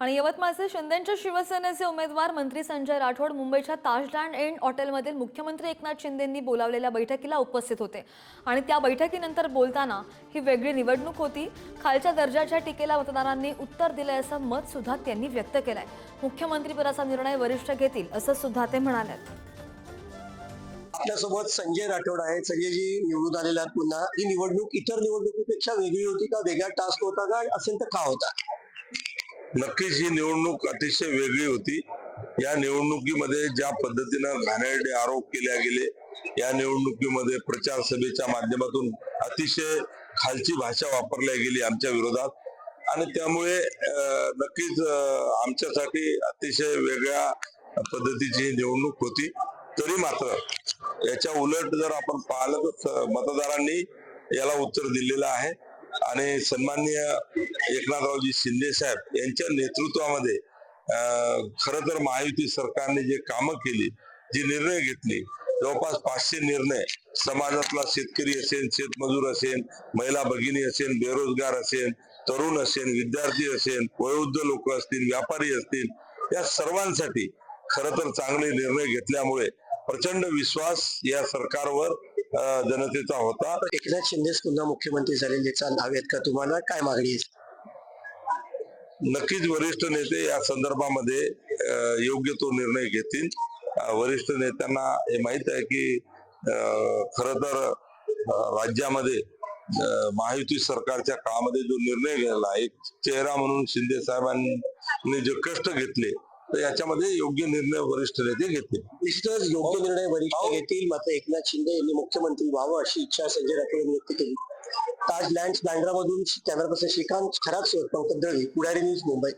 आणि यवतमाळचे शिंदेंच्या शिवसेनेचे उमेदवार मंत्री संजय राठोड मुंबईच्या ताजलँड एंड हॉटेलमधील मुख्यमंत्री एकनाथ शिंदेंनी बोलावलेल्या बैठकीला उपस्थित होते आणि त्या बैठकीनंतर बोलताना ही वेगळी निवडणूक होती, खालच्या दर्जाच्या टीकेला मतदारांनी उत्तर दिले असं मत सुद्धा त्यांनी व्यक्त केलंय। मुख्यमंत्रीपदाचा निर्णय वरिष्ठ घेतील असं सुद्धा ते म्हणाले। आपल्यासोबत संजय राठोड आहे। संजयजी निवडून आलेला पुन्हा ही निवडणूक इतर निवडणुकीपेक्षा वेगळी होती का, वेगळा टास्क होता का, असेल तर का होता? नक्कीच ही निवडणूक अतिशय वेगळी होती। या निवडणुकीमध्ये ज्या पद्धतीनं घाणेरडे आरोप केले गेले, या निवडणुकीमध्ये प्रचार सभेच्या माध्यमातून अतिशय खालची भाषा वापरल्या गेली आमच्या विरोधात आणि त्यामुळे नक्कीच आमच्यासाठी अतिशय वेगळ्या पद्धतीची ही निवडणूक होती। तरी मात्र याच्या उलट जर आपण पाहिलं तर मतदारांनी याला उत्तर दिलेलं आहे आणि सन्माननीय एकनाथरावजी शिंदे साहेब यांच्या नेतृत्वामध्ये खरं तर महायुती सरकारने जे कामं केली, जी निर्णय घेतली, जवळपास 500 निर्णय समाजातला शेतकरी असेल, शेतमजूर असेल, महिला भगिनी असेल, बेरोजगार असेल, तरुण असेल, विद्यार्थी असेल, वयोवृद्ध लोक असतील, व्यापारी असतील, या सर्वांसाठी खरं तर चांगले निर्णय घेतल्यामुळे प्रचंड विश्वास या सरकारवर जनतेचा होता। एकनाथ शिंदे पुन्हा मुख्यमंत्री झालेले हवेत का? तुम्हाला काय मागणी आहे? नक्कीच वरिष्ठ नेते या संदर्भामध्ये योग्य तो निर्णय घेतील। वरिष्ठ नेत्यांना हे माहित आहे की खरं तर राज्यामध्ये महायुती सरकारच्या काळामध्ये जो निर्णय घेतला, एक चेहरा म्हणून शिंदे साहेबांनी जे कष्ट घेतले, तर याच्यामध्ये योग्य निर्णय वरिष्ठ नेते घेतील। निश्चितच योग्य निर्णय वरिष्ठ घेतील। मात्र एकनाथ शिंदे यांनी मुख्यमंत्री व्हावं अशी इच्छा संजय राठोड यांनी व्यक्त केली। ताजलँड बँड्रामधून कॅमेरा पर्सन श्रीकांत खरात, पंकज दळवी, पुढारी न्यूज, मुंबई।